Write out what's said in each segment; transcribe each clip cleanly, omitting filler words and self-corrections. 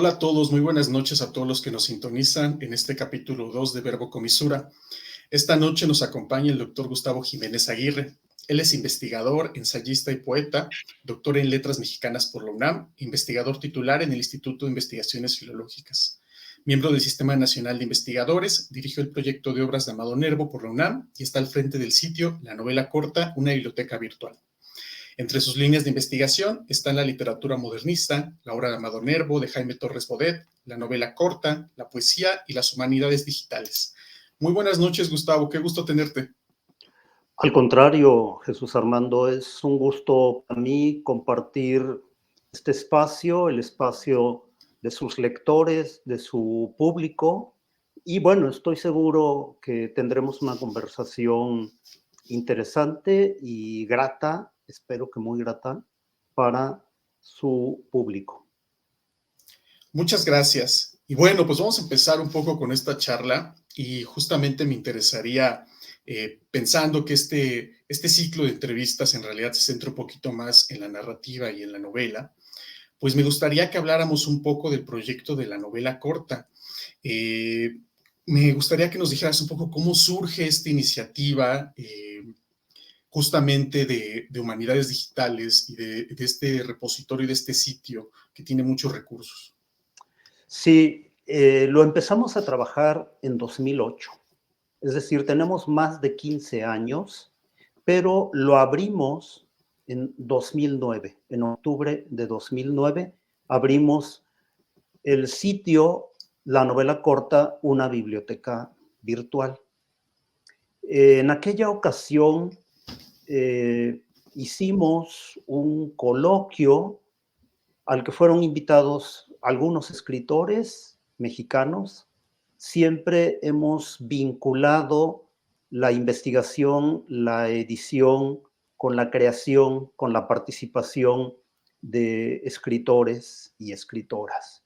Hola a todos, muy buenas noches a todos los que nos sintonizan en este capítulo 2 de Verbo Comisura. Esta noche nos acompaña el doctor Gustavo Jiménez Aguirre. Él es investigador, ensayista y poeta, doctor en Letras Mexicanas por la UNAM, investigador titular en el Instituto de Investigaciones Filológicas. Miembro del Sistema Nacional de Investigadores, dirigió el proyecto de obras de Amado Nervo por la UNAM y está al frente del sitio La Novela Corta, una biblioteca virtual. Entre sus líneas de investigación están la literatura modernista, la obra de Amado Nervo, de Jaime Torres Bodet, la novela corta, la poesía y las humanidades digitales. Muy buenas noches, Gustavo, qué gusto tenerte. Al contrario, Jesús Armando, es un gusto para mí compartir este espacio, el espacio de sus lectores, de su público. Y bueno, estoy seguro que tendremos una conversación interesante y grata, espero que muy grata, para su público. Muchas gracias. Y bueno, pues vamos a empezar un poco con esta charla y justamente me interesaría, pensando que este ciclo de entrevistas en realidad se centra un poquito más en la narrativa y en la novela, pues me gustaría que habláramos un poco del proyecto de la novela corta. Eh, Me gustaría que nos dijeras un poco cómo surge esta iniciativa justamente de humanidades digitales y de este repositorio, de este sitio que tiene muchos recursos. Sí, lo empezamos a trabajar en 2008, es decir, tenemos más de 15 años, pero lo abrimos en 2009, en octubre de 2009, abrimos el sitio La Novela Corta, una biblioteca virtual. En aquella ocasión hicimos un coloquio al que fueron invitados algunos escritores mexicanos. Siempre hemos vinculado la investigación, la edición, con la creación, con la participación de escritores y escritoras.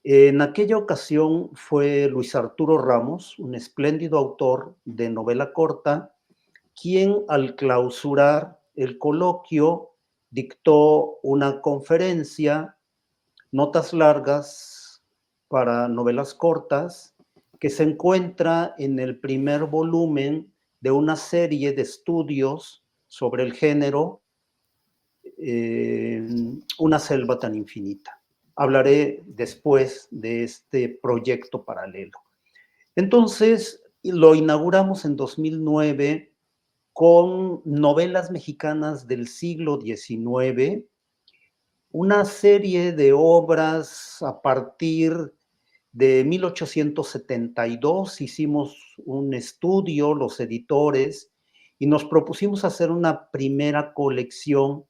En aquella ocasión fue Luis Arturo Ramos, un espléndido autor de novela corta, quien al clausurar el coloquio dictó una conferencia, Notas largas para novelas cortas, que se encuentra en el primer volumen de una serie de estudios sobre el género, Una selva tan infinita. Hablaré después de este proyecto paralelo. Entonces, lo inauguramos en 2009 con novelas mexicanas del siglo XIX, una serie de obras a partir de 1872. Hicimos un estudio, los editores, y nos propusimos hacer una primera colección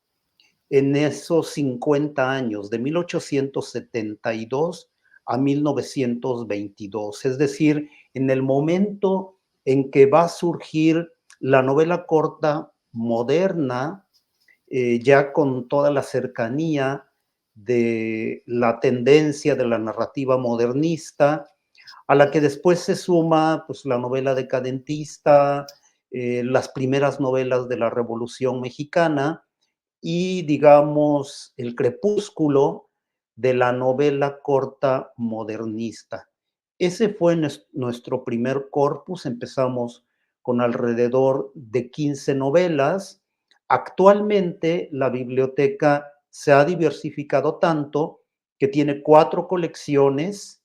en esos 50 años, de 1872 a 1922, es decir, en el momento en que va a surgir la novela corta moderna, ya con toda la cercanía de la tendencia de la narrativa modernista, a la que después se suma pues, la novela decadentista, las primeras novelas de la Revolución Mexicana y, digamos, el crepúsculo de la novela corta modernista. Ese fue nuestro primer corpus. Empezamos con alrededor de 15 novelas. Actualmente la biblioteca se ha diversificado tanto que tiene 4 colecciones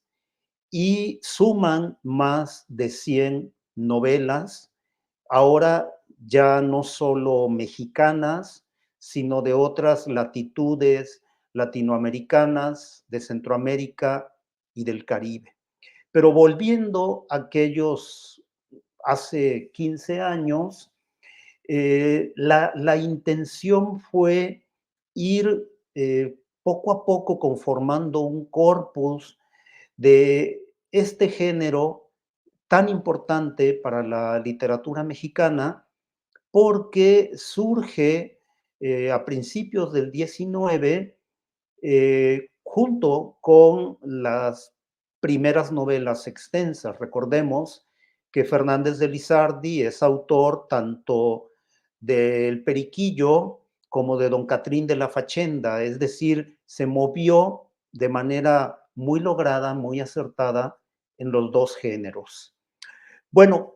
y suman más de 100 novelas, ahora ya no solo mexicanas, sino de otras latitudes latinoamericanas, de Centroamérica y del Caribe. Pero volviendo a aquellos hace 15 años, la intención fue ir poco a poco conformando un corpus de este género tan importante para la literatura mexicana, porque surge a principios del 19, junto con las primeras novelas extensas. Recordemos que Fernández de Lizardi es autor tanto del Periquillo como de Don Catrín de la Fachenda, es decir, se movió de manera muy lograda, muy acertada en los dos géneros. Bueno,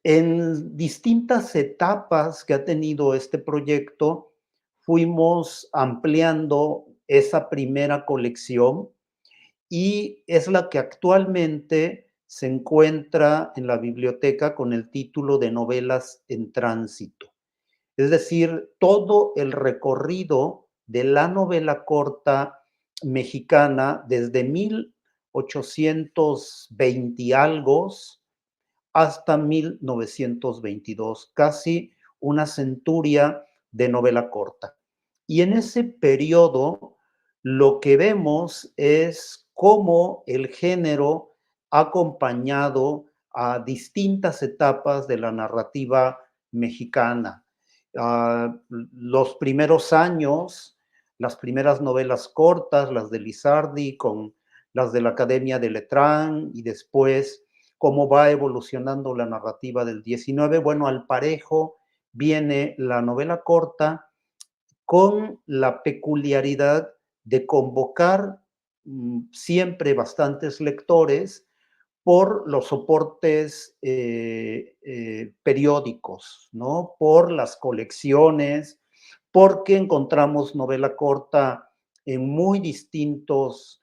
en distintas etapas que ha tenido este proyecto, fuimos ampliando esa primera colección y es la que actualmente se encuentra en la biblioteca con el título de Novelas en Tránsito. Es decir, todo el recorrido de la novela corta mexicana desde 1820 y algo hasta 1922, casi una centuria de novela corta. Y en ese periodo lo que vemos es cómo el género ha acompañado a distintas etapas de la narrativa mexicana. Los primeros años, las primeras novelas cortas, las de Lizardi con las de la Academia de Letrán y después cómo va evolucionando la narrativa del 19. Bueno, al parejo viene la novela corta con la peculiaridad de convocar siempre bastantes lectores por los soportes periódicos, ¿no? Por las colecciones, porque encontramos novela corta en muy distintos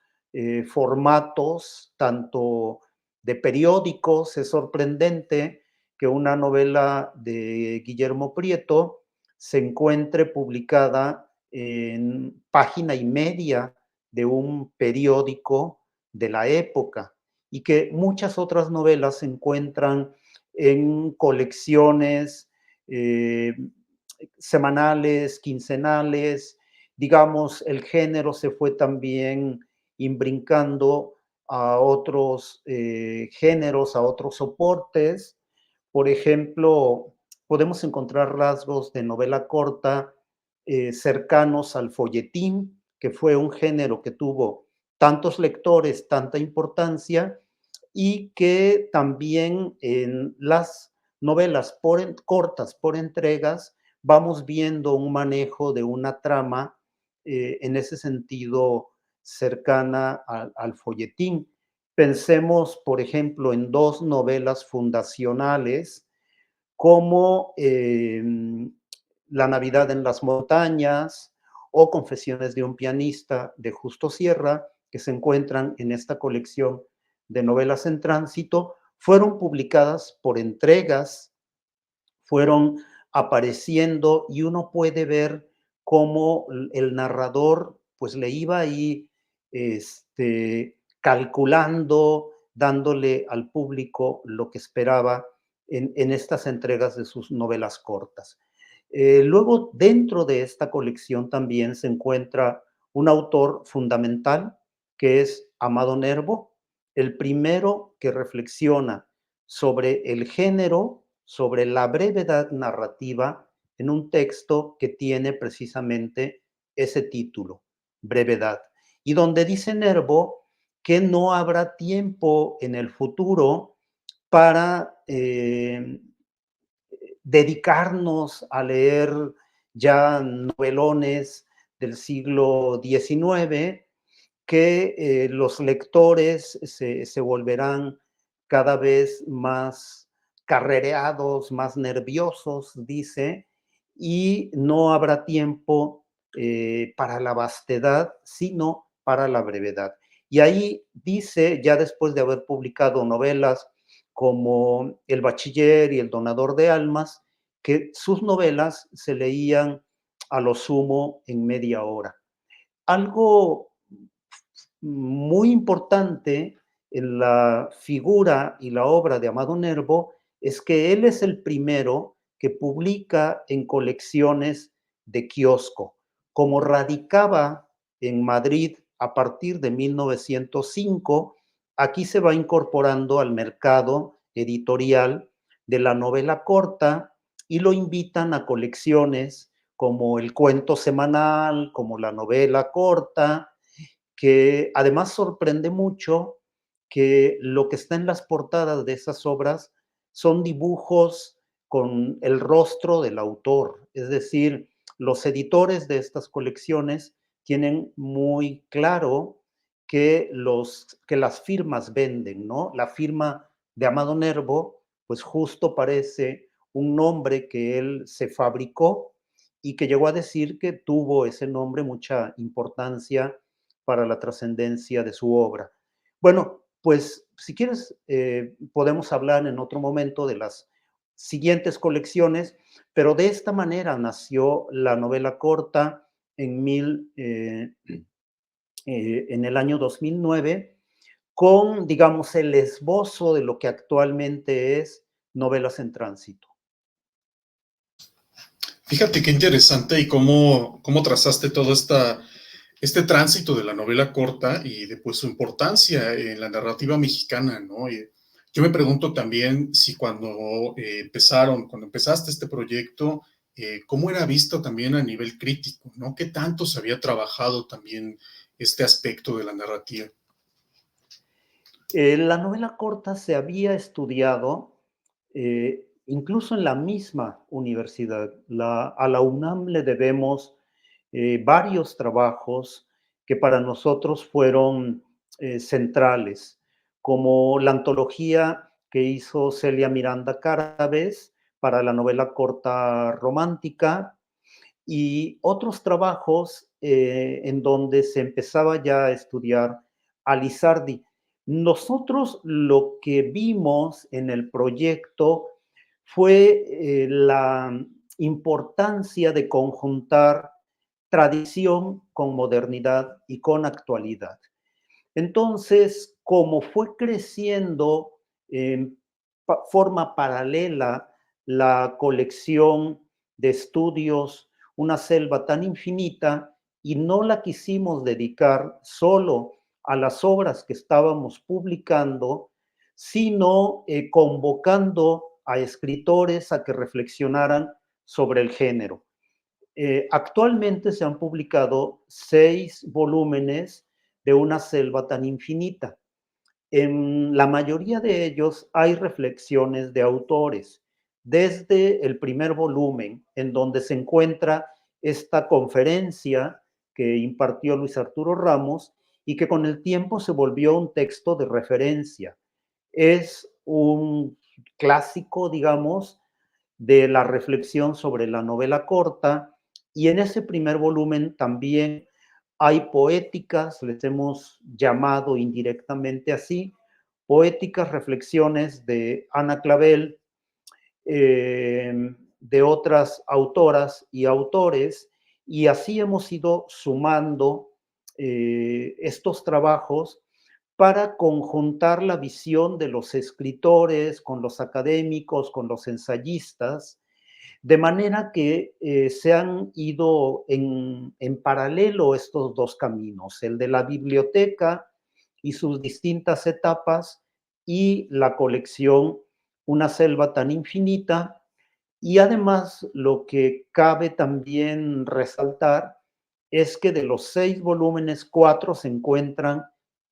formatos, tanto de periódicos. Es sorprendente que una novela de Guillermo Prieto se encuentre publicada en página y media de un periódico de la época y que muchas otras novelas se encuentran en colecciones eh, semanales, quincenales. Digamos, el género se fue también imbrincando a otros géneros, a otros soportes. Por ejemplo, podemos encontrar rasgos de novela corta cercanos al folletín, que fue un género que tuvo tantos lectores, tanta importancia, y que también en las novelas cortas por entregas vamos viendo un manejo de una trama en ese sentido cercana al folletín. Pensemos, por ejemplo, en dos novelas fundacionales como La Navidad en las Montañas o Confesiones de un pianista de Justo Sierra, que se encuentran en esta colección de novelas en tránsito, fueron publicadas por entregas, fueron apareciendo y uno puede ver cómo el narrador pues le iba ahí calculando, dándole al público lo que esperaba en estas entregas de sus novelas cortas. Luego, dentro de esta colección también se encuentra un autor fundamental que es Amado Nervo, el primero que reflexiona sobre el género, sobre la brevedad narrativa en un texto que tiene precisamente ese título, Brevedad, y donde dice Nervo que no habrá tiempo en el futuro para dedicarnos a leer ya novelones del siglo XIX, que los lectores se volverán cada vez más carrereados, más nerviosos, dice, y no habrá tiempo para la vastedad, sino para la brevedad. Y ahí dice, ya después de haber publicado novelas como El Bachiller y El Donador de Almas, que sus novelas se leían a lo sumo en media hora. Algo muy importante en la figura y la obra de Amado Nervo es que él es el primero que publica en colecciones de kiosco. Como radicaba en Madrid a partir de 1905, aquí se va incorporando al mercado editorial de la novela corta y lo invitan a colecciones como el cuento semanal, como la novela corta, que además sorprende mucho que lo que está en las portadas de esas obras son dibujos con el rostro del autor. Es decir, los editores de estas colecciones tienen muy claro que las firmas venden, ¿no? La firma de Amado Nervo, pues justo parece un nombre que él se fabricó y que llegó a decir que tuvo ese nombre mucha importancia para la trascendencia de su obra. Bueno, pues si quieres, podemos hablar en otro momento de las siguientes colecciones, pero de esta manera nació la novela corta en el año 2009 con, digamos, el esbozo de lo que actualmente es Novelas en Tránsito. Fíjate qué interesante y cómo trazaste todo este tránsito de la novela corta y de pues, su importancia en la narrativa mexicana, ¿no? Y yo me pregunto también si cuando empezaste este proyecto, cómo era visto también a nivel crítico, ¿no? ¿Qué tanto se había trabajado también este aspecto de la narrativa? La novela corta se había estudiado incluso en la misma universidad. A la UNAM le debemos varios trabajos que para nosotros fueron centrales, como la antología que hizo Celia Miranda Carabes para la novela corta romántica y otros trabajos en donde se empezaba ya a estudiar a Lizardi. Nosotros lo que vimos en el proyecto fue la importancia de conjuntar tradición con modernidad y con actualidad. Entonces, como fue creciendo en forma paralela la colección de estudios, Una selva tan infinita, y no la quisimos dedicar solo a las obras que estábamos publicando, sino convocando a escritores a que reflexionaran sobre el género. Actualmente se han publicado 6 volúmenes de Una selva tan infinita. En la mayoría de ellos hay reflexiones de autores, desde el primer volumen, en donde se encuentra esta conferencia que impartió Luis Arturo Ramos y que con el tiempo se volvió un texto de referencia. Es un clásico, digamos, de la reflexión sobre la novela corta, y en ese primer volumen también hay poéticas, les hemos llamado indirectamente así, poéticas reflexiones de Ana Clavel, de otras autoras y autores, y así hemos ido sumando estos trabajos para conjuntar la visión de los escritores con los académicos, con los ensayistas, de manera que se han ido en paralelo estos dos caminos, el de la biblioteca y sus distintas etapas y la colección Una selva tan infinita. Y además lo que cabe también resaltar es que de los 6 volúmenes, 4 se encuentran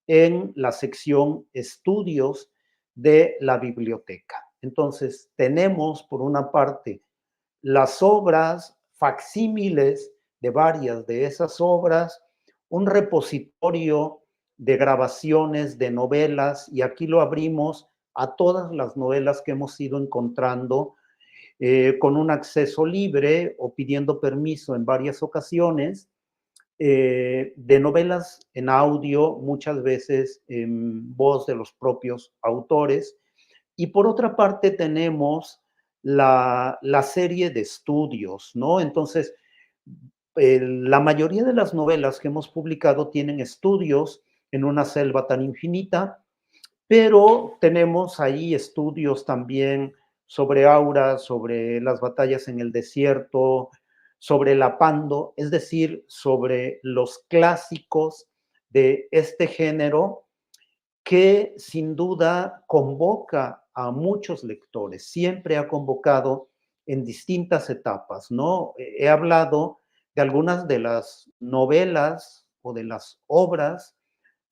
en la sección estudios de la biblioteca. Entonces, tenemos por una parte las obras facsímiles de varias de esas obras, un repositorio de grabaciones de novelas, y aquí lo abrimos a todas las novelas que hemos ido encontrando con un acceso libre o pidiendo permiso en varias ocasiones, de novelas en audio, muchas veces en voz de los propios autores. Y por otra parte tenemos la serie de estudios, ¿no? Entonces, la mayoría de las novelas que hemos publicado tienen estudios en Una selva tan infinita, pero tenemos ahí estudios también sobre Aura, sobre las batallas en el desierto, sobre la Pando, es decir, sobre los clásicos de este género que sin duda convoca a muchos lectores, siempre ha convocado en distintas etapas, ¿no? He hablado de algunas de las novelas o de las obras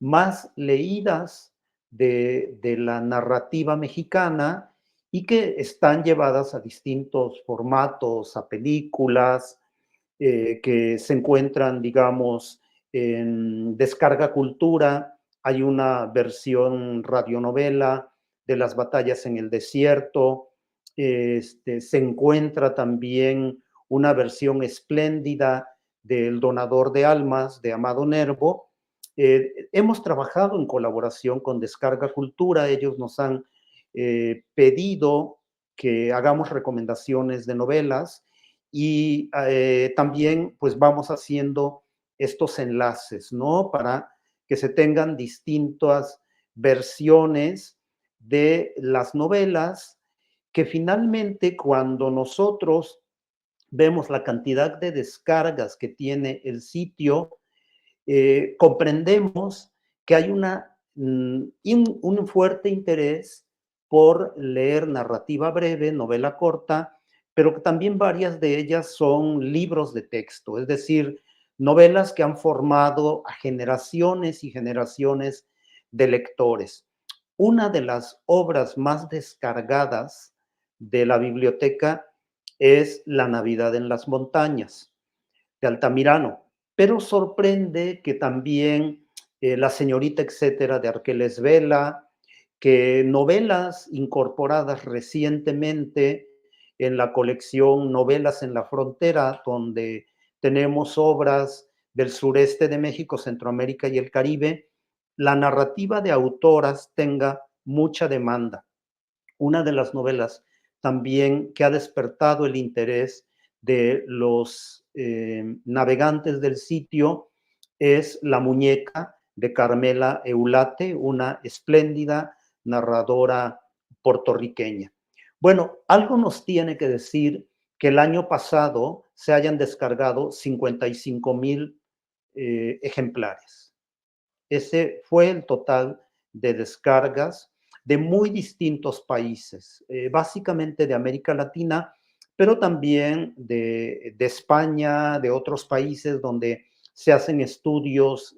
más leídas de la narrativa mexicana y que están llevadas a distintos formatos, a películas, que se encuentran, digamos, en Descarga Cultura, hay una versión radionovela de las batallas en el desierto, se encuentra también una versión espléndida del Donador de Almas de Amado Nervo. Hemos trabajado en colaboración con Descarga Cultura, ellos nos han pedido que hagamos recomendaciones de novelas y también pues vamos haciendo estos enlaces, ¿no? Para que se tengan distintas versiones de las novelas que finalmente cuando nosotros vemos la cantidad de descargas que tiene el sitio, comprendemos que hay un fuerte interés por leer narrativa breve, novela corta, pero que también varias de ellas son libros de texto, es decir, novelas que han formado a generaciones y generaciones de lectores. Una de las obras más descargadas de la biblioteca es La Navidad en las Montañas, de Altamirano, pero sorprende que también La Señorita Etcétera de Arqueles Vela, que novelas incorporadas recientemente en la colección Novelas en la Frontera, donde tenemos obras del sureste de México, Centroamérica y el Caribe, la narrativa de autoras tenga mucha demanda. Una de las novelas también que ha despertado el interés de los navegantes del sitio es La Muñeca de Carmela Eulate, una espléndida narradora puertorriqueña. Bueno, algo nos tiene que decir que el año pasado se hayan descargado 55,000 ejemplares. Ese fue el total de descargas de muy distintos países, básicamente de América Latina, pero también de España, de otros países donde se hacen estudios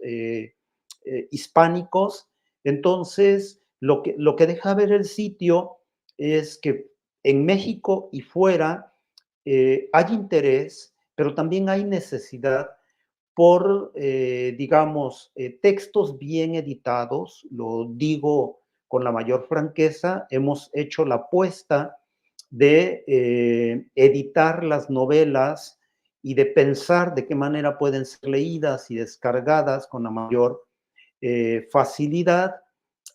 hispánicos. Entonces, lo que deja ver el sitio es que en México y fuera hay interés, pero también hay necesidad por, digamos, textos bien editados, lo digo con la mayor franqueza, hemos hecho la apuesta de editar las novelas y de pensar de qué manera pueden ser leídas y descargadas con la mayor facilidad.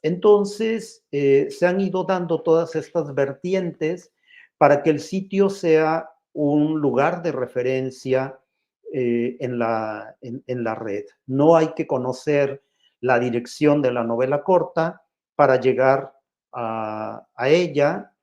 Entonces, se han ido dando todas estas vertientes para que el sitio sea un lugar de referencia en la red. No hay que conocer la dirección de la novela corta para llegar a ella.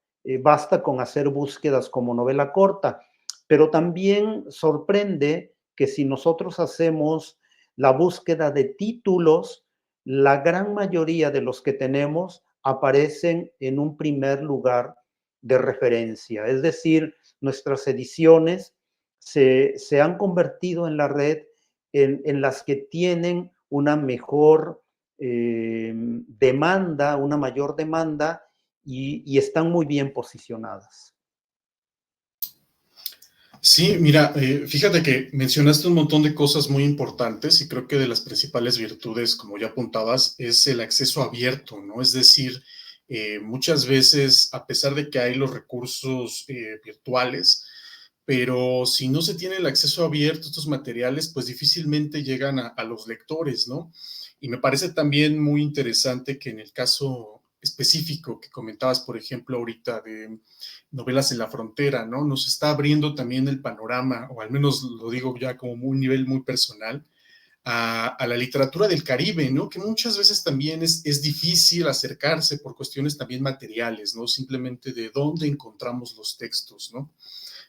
Basta con hacer búsquedas como novela corta, pero también sorprende que si nosotros hacemos la búsqueda de títulos, la gran mayoría de los que tenemos aparecen en un primer lugar de referencia. Es decir, nuestras ediciones se han convertido en la red en las que tienen una mejor demanda, una mayor demanda y están muy bien posicionadas. Sí, mira, fíjate que mencionaste un montón de cosas muy importantes y creo que de las principales virtudes, como ya apuntabas, es el acceso abierto, ¿no? Es decir, muchas veces, a pesar de que hay los recursos virtuales, pero si no se tiene el acceso abierto a estos materiales, pues difícilmente llegan a los lectores, ¿no? Y me parece también muy interesante que en el caso específico que comentabas, por ejemplo, ahorita de novelas en la frontera, ¿no? Nos está abriendo también el panorama, o al menos lo digo ya como un nivel muy personal, a la literatura del Caribe, ¿no? Que muchas veces también es difícil acercarse por cuestiones también materiales, ¿no? Simplemente de dónde encontramos los textos, ¿no?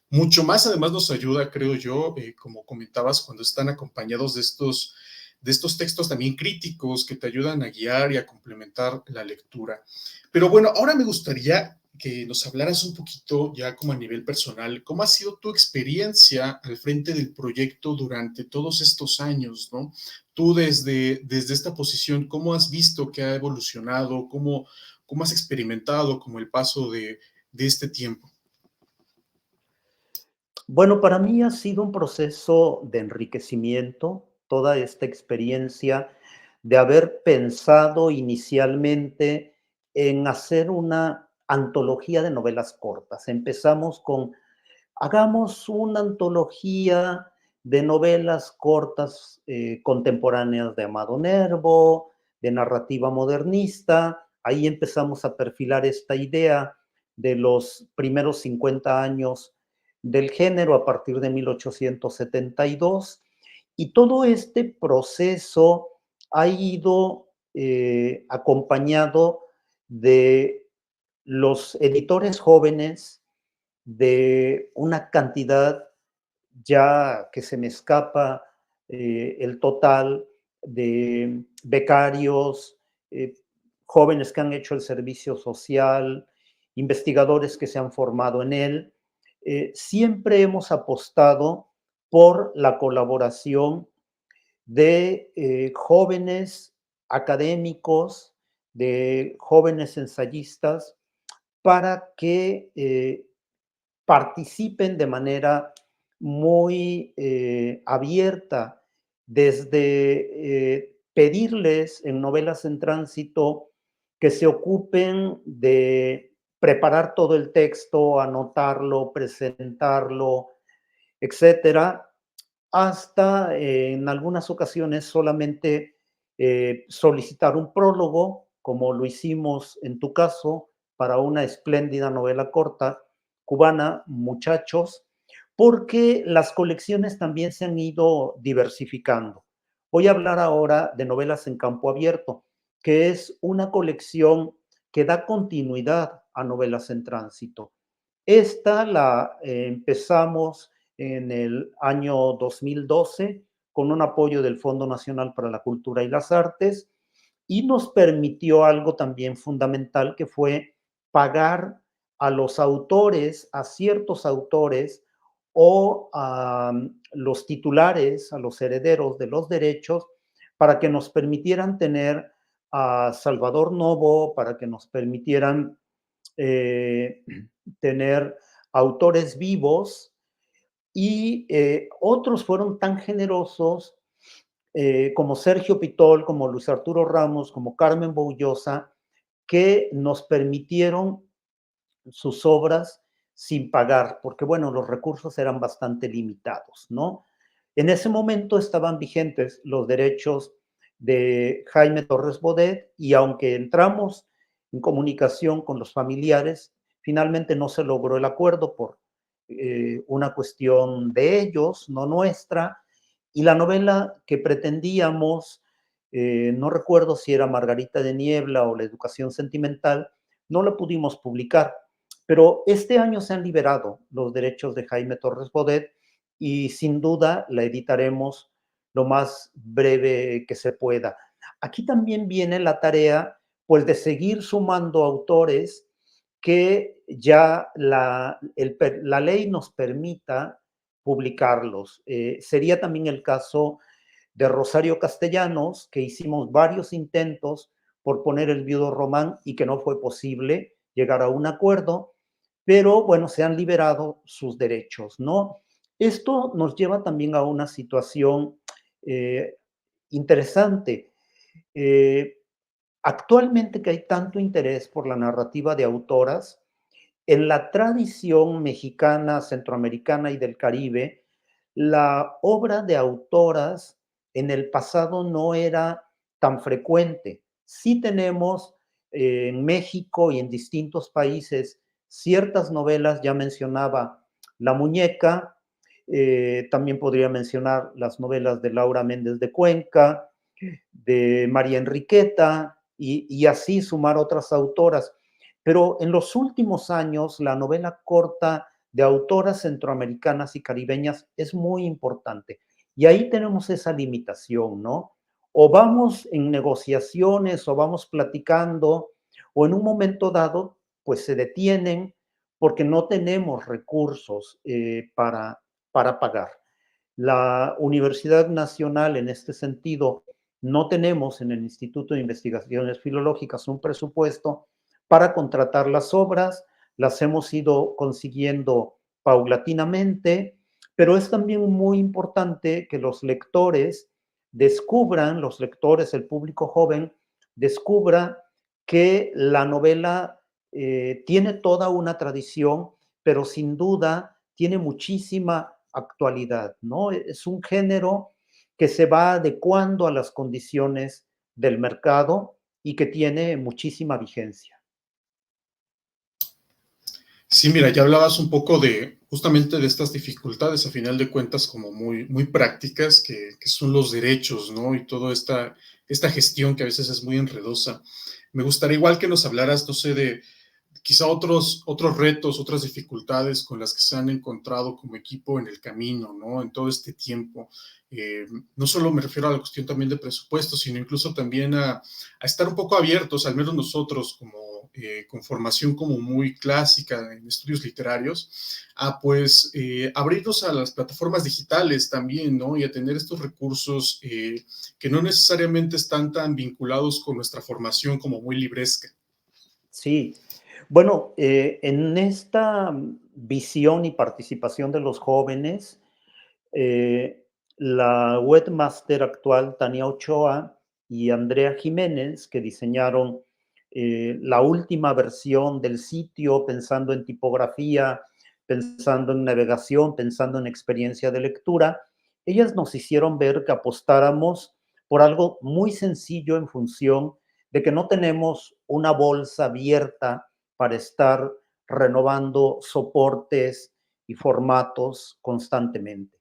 Mucho más además nos ayuda, creo yo, como comentabas, cuando están acompañados de estos textos también críticos que te ayudan a guiar y a complementar la lectura. Pero bueno, ahora me gustaría que nos hablaras un poquito ya como a nivel personal, ¿cómo ha sido tu experiencia al frente del proyecto durante todos estos años, ¿no? Tú desde esta posición, ¿cómo has visto que ha evolucionado? ¿Cómo has experimentado como el paso de este tiempo? Bueno, para mí ha sido un proceso de enriquecimiento, toda esta experiencia de haber pensado inicialmente en hacer una antología de novelas cortas. Empezamos con, hagamos una antología de novelas cortas contemporáneas de Amado Nervo, de narrativa modernista. Ahí empezamos a perfilar esta idea de los primeros 50 años del género a partir de 1872. Y todo este proceso ha ido acompañado de los editores jóvenes, de una cantidad ya que se me escapa el total de becarios, eh, jóvenes que han hecho el servicio social, investigadores que se han formado en él. Siempre hemos apostado por la colaboración de jóvenes académicos, de jóvenes ensayistas, para que participen de manera muy abierta, desde pedirles en Novelas en Tránsito que se ocupen de preparar todo el texto, anotarlo, presentarlo, etcétera, hasta en algunas ocasiones solamente solicitar un prólogo, como lo hicimos en tu caso, para una espléndida novela corta cubana, Muchachos, porque las colecciones también se han ido diversificando. Voy a hablar ahora de Novelas en Campo Abierto, que es una colección que da continuidad a Novelas en Tránsito. Esta la empezamos en el año 2012 con un apoyo del Fondo Nacional para la Cultura y las Artes, y nos permitió algo también fundamental, que fue pagar a los autores, a ciertos autores o a los titulares, a los herederos de los derechos, para que nos permitieran tener a Salvador Novo, para que nos permitieran eh, tener autores vivos, y otros fueron tan generosos como Sergio Pitol, como Luis Arturo Ramos, como Carmen Boullosa, que nos permitieron sus obras sin pagar, porque bueno, los recursos eran bastante limitados, ¿no? En ese momento estaban vigentes los derechos de Jaime Torres Bodet, y aunque entramos en comunicación con los familiares, finalmente no se logró el acuerdo por una cuestión de ellos, no nuestra, y la novela que pretendíamos, no recuerdo si era Margarita de Niebla o La Educación Sentimental, no la pudimos publicar. Pero este año se han liberado los derechos de Jaime Torres Bodet, y sin duda la editaremos lo más breve que se pueda. Aquí también viene la tarea, pues, de seguir sumando autores que ya la ley nos permita publicarlos. Sería también el caso de Rosario Castellanos, que hicimos varios intentos por poner El Viudo Román y que no fue posible llegar a un acuerdo, pero bueno, se han liberado sus derechos, ¿no? Esto nos lleva también a una situación eh, interesante. Eh, Actualmente, que hay tanto interés por la narrativa de autoras, en la tradición mexicana, centroamericana y del Caribe, la obra de autoras en el pasado no era tan frecuente. Sí tenemos en México y en distintos países ciertas novelas, ya mencionaba La Muñeca, también podría mencionar las novelas de Laura Méndez de Cuenca, de María Enriqueta, y así sumar otras autoras. Pero en los últimos años, la novela corta de autoras centroamericanas y caribeñas es muy importante. Y ahí tenemos esa limitación, ¿no? O vamos en negociaciones, o vamos platicando, o en un momento dado, pues se detienen porque no tenemos recursos para pagar. La Universidad Nacional, en este sentido, no tenemos en el Instituto de Investigaciones Filológicas un presupuesto para contratar las obras, las hemos ido consiguiendo paulatinamente, pero es también muy importante que los lectores descubran, los lectores, el público joven, descubra que la novela tiene toda una tradición, pero sin duda tiene muchísima actualidad, ¿no? Es un género que se va adecuando a las condiciones del mercado y que tiene muchísima vigencia. Sí, mira, ya hablabas un poco de justamente de estas dificultades, a final de cuentas, como muy prácticas, que son los derechos, ¿no? Y toda esta gestión que a veces es muy enredosa. Me gustaría igual que nos hablaras, no sé, de quizá otros retos, otras dificultades con las que se han encontrado como equipo en el camino, ¿no? En todo este tiempo. No solo me refiero a la cuestión también de presupuesto, sino incluso también a estar un poco abiertos, al menos nosotros como con formación como muy clásica en estudios literarios, a pues abrirnos a las plataformas digitales también, ¿no? Y a tener estos recursos que no necesariamente están tan vinculados con nuestra formación como muy libresca. Sí, bueno, en esta visión y participación de los jóvenes, la webmaster actual, Tania Ochoa, y Andrea Jiménez, que diseñaron la última versión del sitio, pensando en tipografía, pensando en navegación, pensando en experiencia de lectura, ellas nos hicieron ver que apostáramos por algo muy sencillo en función de que no tenemos una bolsa abierta para estar renovando soportes y formatos constantemente.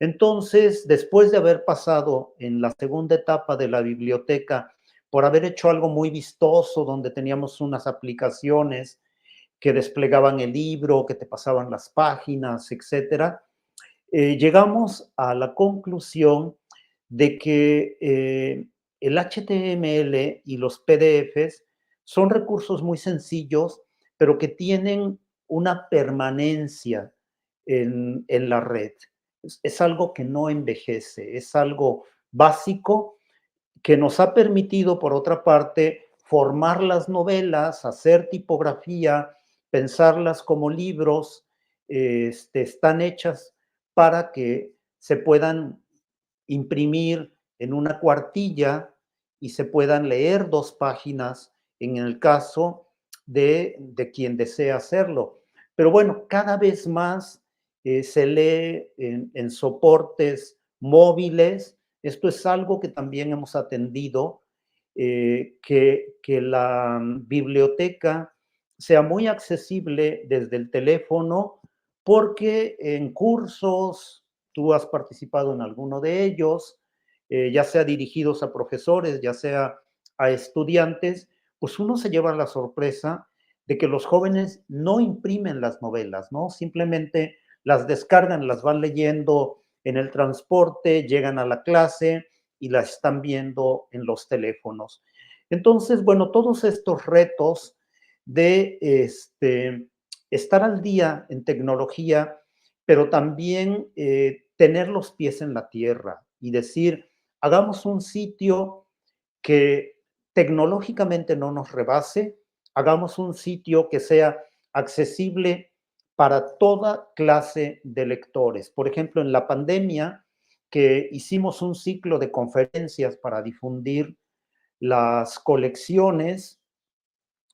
Entonces, después de haber pasado en la segunda etapa de la biblioteca, por haber hecho algo muy vistoso, donde teníamos unas aplicaciones que desplegaban el libro, que te pasaban las páginas, etcétera, llegamos a la conclusión de que el HTML y los PDFs son recursos muy sencillos, pero que tienen una permanencia en la red. Es algo que no envejece, es algo básico que nos ha permitido, por otra parte, formar las novelas, hacer tipografía, pensarlas como libros, están hechas para que se puedan imprimir en una cuartilla y se puedan leer 2 páginas en el caso de quien desea hacerlo. Pero bueno, cada vez más se lee en soportes móviles. Esto es algo que también hemos atendido, que la biblioteca sea muy accesible desde el teléfono, porque en cursos, tú has participado en alguno de ellos, ya sea dirigidos a profesores, ya sea a estudiantes, pues uno se lleva la sorpresa de que los jóvenes no imprimen las novelas, ¿no? Simplemente las descargan, las van leyendo en el transporte, llegan a la clase y las están viendo en los teléfonos. Entonces, bueno, todos estos retos de estar al día en tecnología, pero también tener los pies en la tierra y decir, hagamos un sitio que tecnológicamente no nos rebase, hagamos un sitio que sea accesible para toda clase de lectores. Por ejemplo, en la pandemia, que hicimos un ciclo de conferencias para difundir las colecciones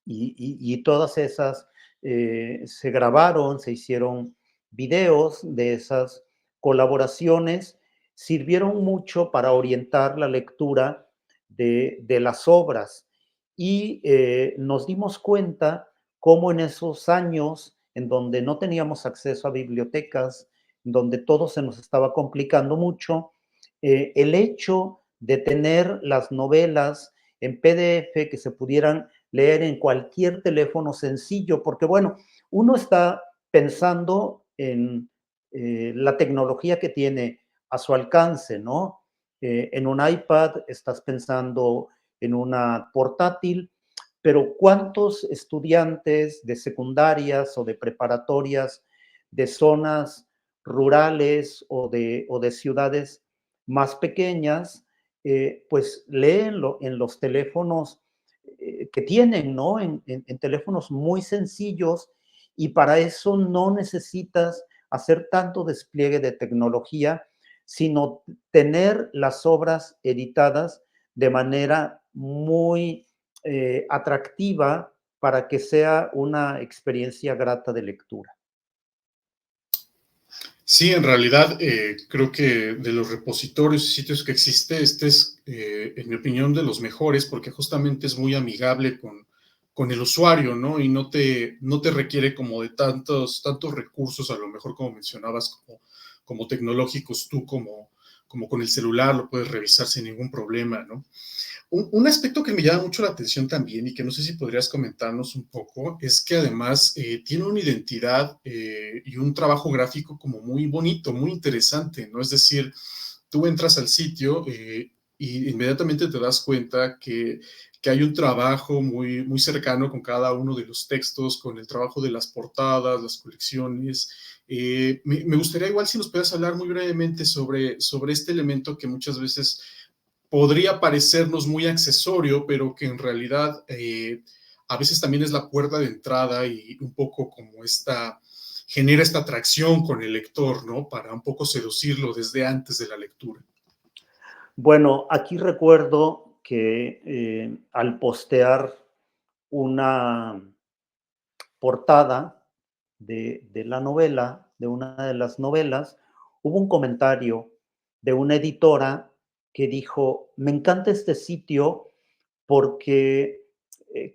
y todas esas se grabaron, se hicieron videos de esas colaboraciones, sirvieron mucho para orientar la lectura de las obras. Y nos dimos cuenta cómo en esos años en donde no teníamos acceso a bibliotecas, donde todo se nos estaba complicando mucho, el hecho de tener las novelas en PDF que se pudieran leer en cualquier teléfono sencillo, porque bueno, uno está pensando en la tecnología que tiene a su alcance, ¿no? En un iPad estás pensando en una portátil, pero ¿cuántos estudiantes de secundarias o de preparatorias de zonas rurales o de ciudades más pequeñas, pues leen en los teléfonos que tienen, ¿no? En teléfonos muy sencillos y para eso no necesitas hacer tanto despliegue de tecnología, sino tener las obras editadas de manera muy atractiva para que sea una experiencia grata de lectura. Sí, en realidad creo que de los repositorios y sitios que existe, este es, en mi opinión, de los mejores porque justamente es muy amigable con el usuario, ¿no? Y no te requiere como de tantos recursos, a lo mejor como mencionabas, como tecnológicos, tú como con el celular lo puedes revisar sin ningún problema, ¿no? Un aspecto que me llama mucho la atención también y que no sé si podrías comentarnos un poco es que además tiene una identidad y un trabajo gráfico como muy bonito, muy interesante, ¿no? Es decir, tú entras al sitio y inmediatamente te das cuenta que hay un trabajo muy cercano con cada uno de los textos, con el trabajo de las portadas, las colecciones. Me gustaría igual si nos puedes hablar muy brevemente sobre este elemento que muchas veces podría parecernos muy accesorio, pero que en realidad a veces también es la puerta de entrada y un poco como genera esta atracción con el lector, ¿no? Para un poco seducirlo desde antes de la lectura. Bueno, aquí recuerdo que al postear una portada de la novela, de una de las novelas, hubo un comentario de una editora que dijo, me encanta este sitio porque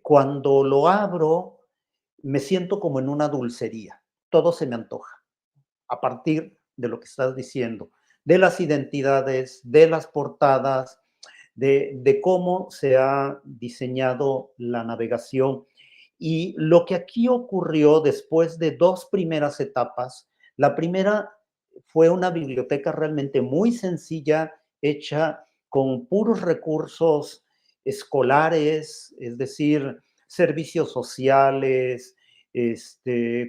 cuando lo abro me siento como en una dulcería, todo se me antoja a partir de lo que estás diciendo, de las identidades, de las portadas, de cómo se ha diseñado la navegación. Y lo que aquí ocurrió después de dos primeras etapas, la primera fue una biblioteca realmente muy sencilla, hecha con puros recursos escolares, es decir, servicios sociales,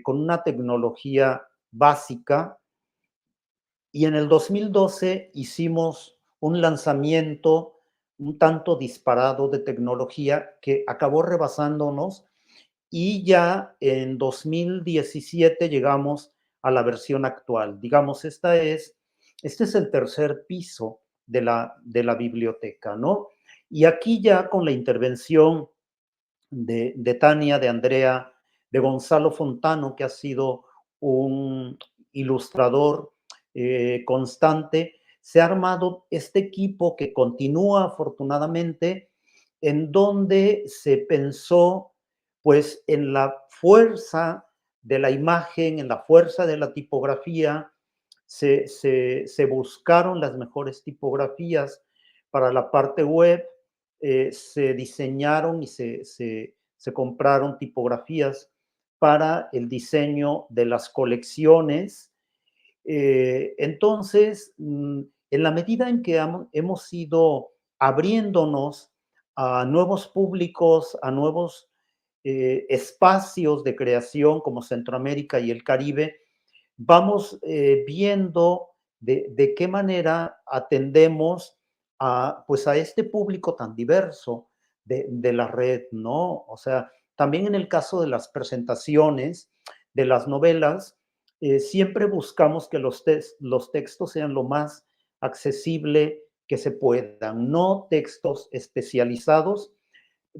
con una tecnología básica. Y en el 2012 hicimos un lanzamiento un tanto disparado de tecnología que acabó rebasándonos y ya en 2017 llegamos a la versión actual. Digamos, este es el tercer piso de la biblioteca, ¿no? Y aquí ya con la intervención de Tania, de Andrea, de Gonzalo Fontano, que ha sido un ilustrador constante, se ha armado este equipo que continúa afortunadamente, en donde se pensó pues en la fuerza de la imagen, en la fuerza de la tipografía, se buscaron las mejores tipografías para la parte web, se diseñaron y se compraron tipografías para el diseño de las colecciones. Entonces, en la medida en que hemos ido abriéndonos a nuevos públicos, a nuevos espacios de creación como Centroamérica y el Caribe, vamos viendo de qué manera atendemos pues a este público tan diverso de la red, ¿no? O sea, también en el caso de las presentaciones de las novelas, siempre buscamos que los textos sean lo más accesible que se puedan, no textos especializados.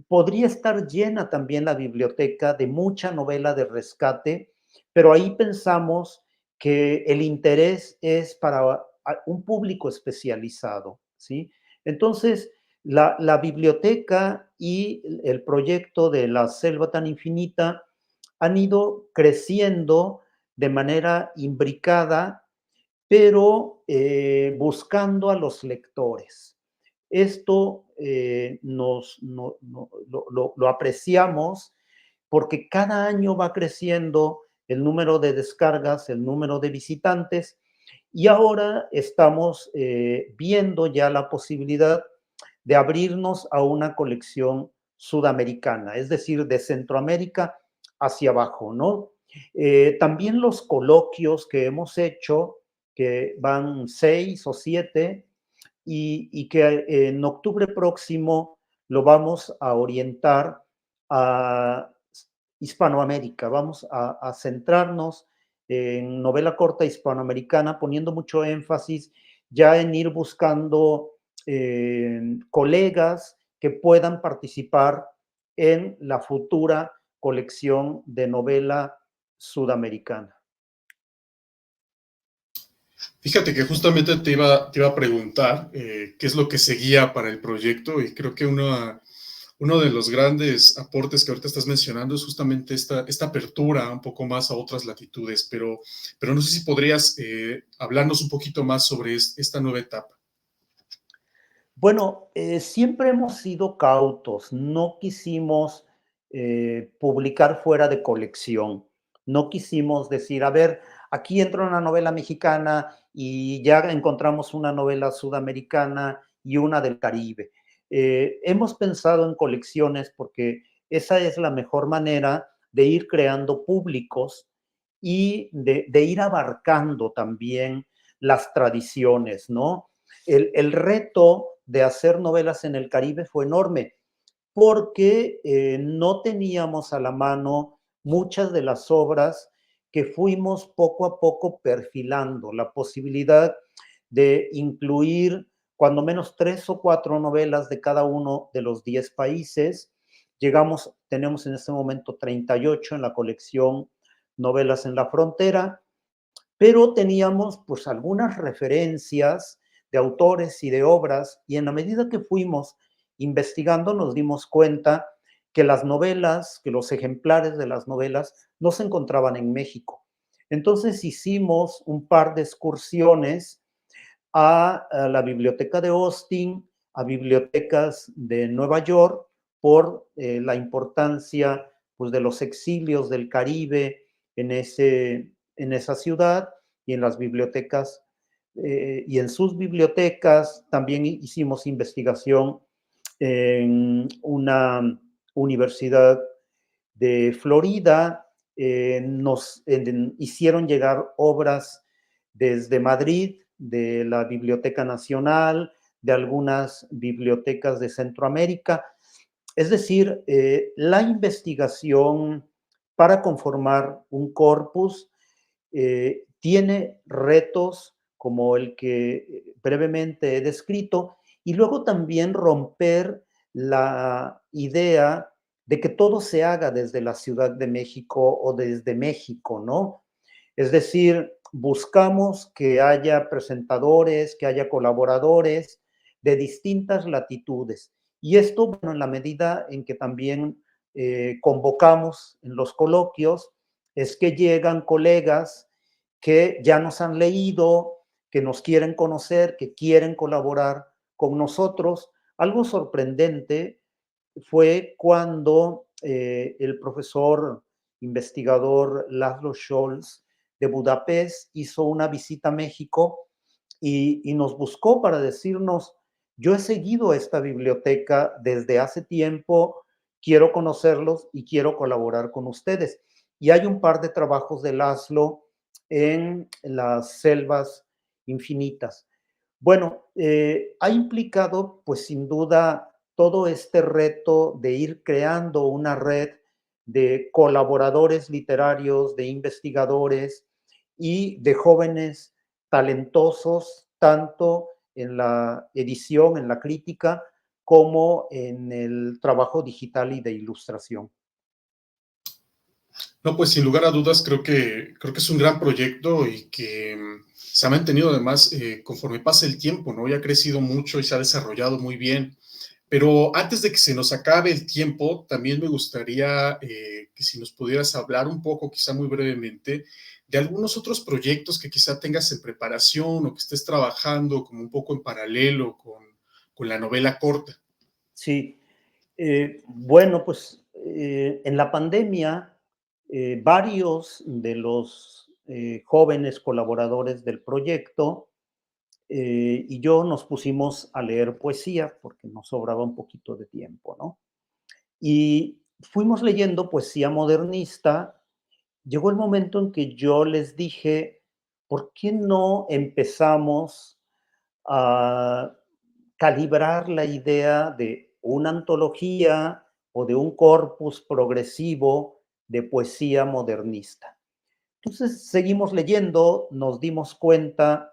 Podría estar llena también la biblioteca de mucha novela de rescate, pero ahí pensamos que el interés es para un público especializado, ¿sí? Entonces, la biblioteca y el proyecto de la Selva tan Infinita han ido creciendo de manera imbricada, pero buscando a los lectores. Esto lo apreciamos porque cada año va creciendo el número de descargas, el número de visitantes, y ahora estamos viendo ya la posibilidad de abrirnos a una colección sudamericana, es decir, de Centroamérica hacia abajo, ¿no? También los coloquios que hemos hecho, que van 6 o 7, y que en octubre próximo lo vamos a orientar a Hispanoamérica. Vamos centrarnos en novela corta hispanoamericana, poniendo mucho énfasis ya en ir buscando colegas que puedan participar en la futura colección de novela sudamericana. Fíjate que justamente te iba a preguntar qué es lo que seguía para el proyecto y creo que uno de los grandes aportes que ahorita estás mencionando es justamente esta apertura un poco más a otras latitudes, pero no sé si podrías hablarnos un poquito más sobre esta nueva etapa. Bueno, siempre hemos sido cautos, no quisimos publicar fuera de colección, no quisimos decir, a ver, aquí entra una novela mexicana y ya encontramos una novela sudamericana y una del Caribe. Hemos pensado en colecciones porque esa es la mejor manera de ir creando públicos y de ir abarcando también las tradiciones, ¿no? El reto de hacer novelas en el Caribe fue enorme porque no teníamos a la mano muchas de las obras que fuimos poco a poco perfilando, la posibilidad de incluir cuando menos 3 o 4 novelas de cada uno de los 10 países. Tenemos en este momento 38 en la colección Novelas en la Frontera, pero teníamos pues algunas referencias de autores y de obras, y en la medida que fuimos investigando nos dimos cuenta que las novelas, que los ejemplares de las novelas no se encontraban en México. Entonces hicimos un par de excursiones a la biblioteca de Austin, a bibliotecas de Nueva York, por la importancia pues, de los exilios del Caribe en esa ciudad y en las bibliotecas. Y en sus bibliotecas también hicimos investigación en una universidad de Florida. Nos hicieron llegar obras desde Madrid, de la Biblioteca Nacional, de algunas bibliotecas de Centroamérica. Es decir, la investigación para conformar un corpus tiene retos como el que brevemente he descrito, y luego también romper la idea de que todo se haga desde la Ciudad de México o desde México, ¿no? Es decir, buscamos que haya presentadores, que haya colaboradores de distintas latitudes. Y esto, bueno, en la medida en que también convocamos en los coloquios, es que llegan colegas que ya nos han leído, que nos quieren conocer, que quieren colaborar con nosotros. Algo sorprendente fue cuando el profesor investigador Laszlo Scholz de Budapest hizo una visita a México y nos buscó para decirnos, yo he seguido esta biblioteca desde hace tiempo, quiero conocerlos y quiero colaborar con ustedes. Y hay un par de trabajos de Laszlo en las selvas infinitas. Bueno, ha implicado, pues sin duda, todo este reto de ir creando una red de colaboradores literarios, de investigadores y de jóvenes talentosos, tanto en la edición, en la crítica, como en el trabajo digital y de ilustración. No, pues sin lugar a dudas creo que es un gran proyecto y que se ha mantenido además conforme pasa el tiempo, ¿no? Y ha crecido mucho y se ha desarrollado muy bien. Pero antes de que se nos acabe el tiempo, también me gustaría que si nos pudieras hablar un poco, quizá muy brevemente, de algunos otros proyectos que quizá tengas en preparación o que estés trabajando como un poco en paralelo con la novela corta. Sí, bueno, pues en la pandemia, varios de los jóvenes colaboradores del proyecto y yo nos pusimos a leer poesía porque nos sobraba un poquito de tiempo, ¿no? Y fuimos leyendo poesía modernista. Llegó el momento en que yo les dije, ¿por qué no empezamos a calibrar la idea de una antología o de un corpus progresivo de poesía modernista? Entonces seguimos leyendo, nos dimos cuenta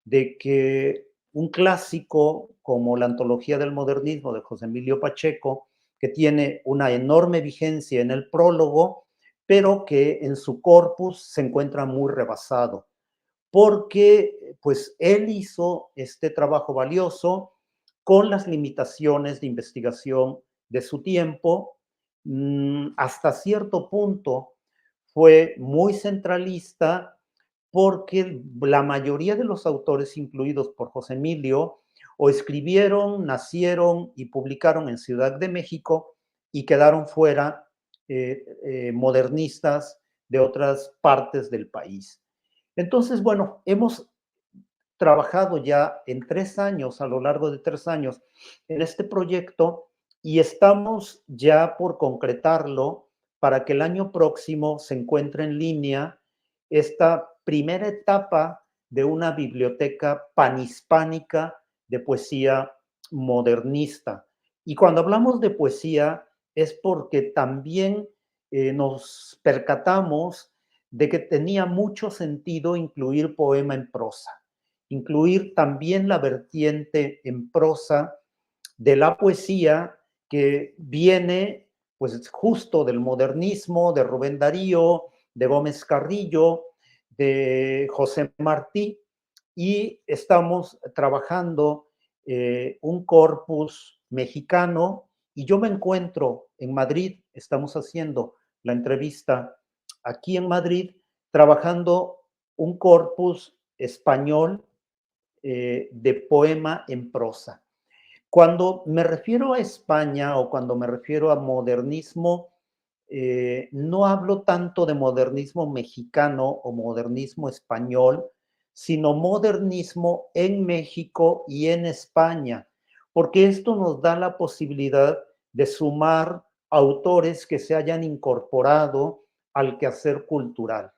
de que un clásico como la Antología del Modernismo de José Emilio Pacheco, que tiene una enorme vigencia en el prólogo, pero que en su corpus se encuentra muy rebasado, porque pues él hizo este trabajo valioso con las limitaciones de investigación de su tiempo. Hasta cierto punto fue muy centralista porque la mayoría de los autores incluidos por José Emilio o escribieron, nacieron y publicaron en Ciudad de México y quedaron fuera modernistas de otras partes del país. Entonces, bueno, hemos trabajado ya en 3 años, a lo largo de 3 años, en este proyecto y estamos ya por concretarlo para que el año próximo se encuentre en línea esta primera etapa de una biblioteca panhispánica de poesía modernista. Y cuando hablamos de poesía es porque también nos percatamos de que tenía mucho sentido incluir poema en prosa, incluir también la vertiente en prosa de la poesía que viene pues justo del modernismo, de Rubén Darío, de Gómez Carrillo, de José Martí, y estamos trabajando un corpus mexicano y yo me encuentro en Madrid, estamos haciendo la entrevista aquí en Madrid, trabajando un corpus español de poema en prosa. Cuando me refiero a España o cuando me refiero a modernismo, no hablo tanto de modernismo mexicano o modernismo español, sino modernismo en México y en España, porque esto nos da la posibilidad de sumar autores que se hayan incorporado al quehacer cultural.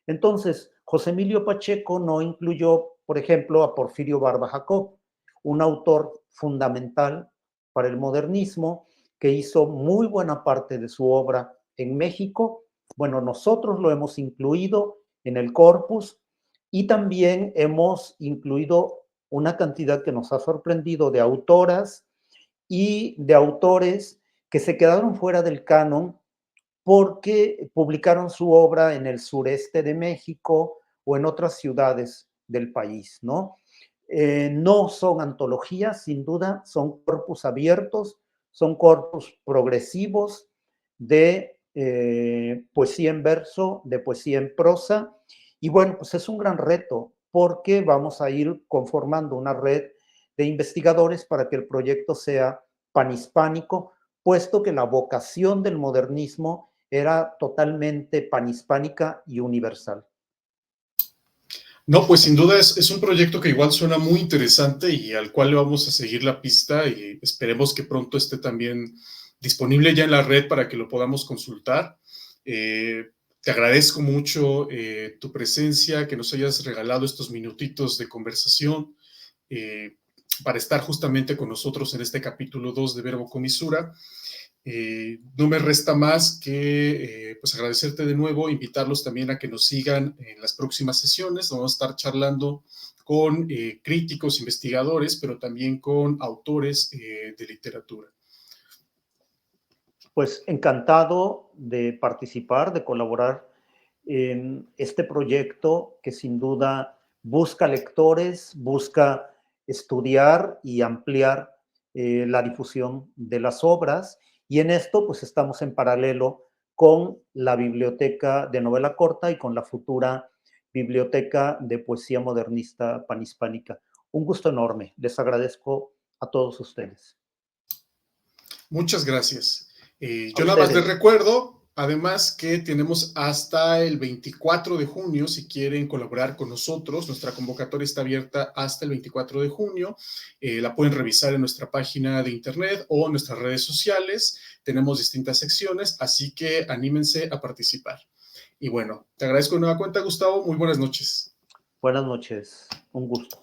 Entonces, José Emilio Pacheco no incluyó, por ejemplo, a Porfirio Barba Jacob, un autor fundamental para el modernismo que hizo muy buena parte de su obra en México. Bueno, nosotros lo hemos incluido en el corpus y también hemos incluido una cantidad que nos ha sorprendido de autoras y de autores que se quedaron fuera del canon porque publicaron su obra en el sureste de México o en otras ciudades del país, ¿no? No son antologías, sin duda, son corpus abiertos, son corpus progresivos de poesía en verso, de poesía en prosa, y bueno, pues es un gran reto porque vamos a ir conformando una red de investigadores para que el proyecto sea panhispánico, puesto que la vocación del modernismo era totalmente panhispánica y universal. No, pues sin duda es un proyecto que igual suena muy interesante y al cual le vamos a seguir la pista y esperemos que pronto esté también disponible ya en la red para que lo podamos consultar. Te agradezco mucho tu presencia, que nos hayas regalado estos minutitos de conversación para estar justamente con nosotros en este capítulo 2 de Verbo Comisura. No me resta más que pues agradecerte de nuevo, invitarlos también a que nos sigan en las próximas sesiones. Vamos a estar charlando con críticos, investigadores, pero también con autores de literatura. Pues encantado de participar, de colaborar en este proyecto que sin duda busca lectores, busca estudiar y ampliar la difusión de las obras. Y en esto pues estamos en paralelo con la Biblioteca de Novela Corta y con la futura Biblioteca de Poesía Modernista Panhispánica. Un gusto enorme. Les agradezco a todos ustedes. Muchas gracias. A Yo nada más les ustedes. recuerdo, además, que tenemos hasta el 24 de junio, si quieren colaborar con nosotros. Nuestra convocatoria está abierta hasta el 24 de junio. La pueden revisar en nuestra página de internet o en nuestras redes sociales. Tenemos distintas secciones, así que anímense a participar. Y bueno, te agradezco de nueva cuenta, Gustavo. Muy buenas noches. Buenas noches. Un gusto.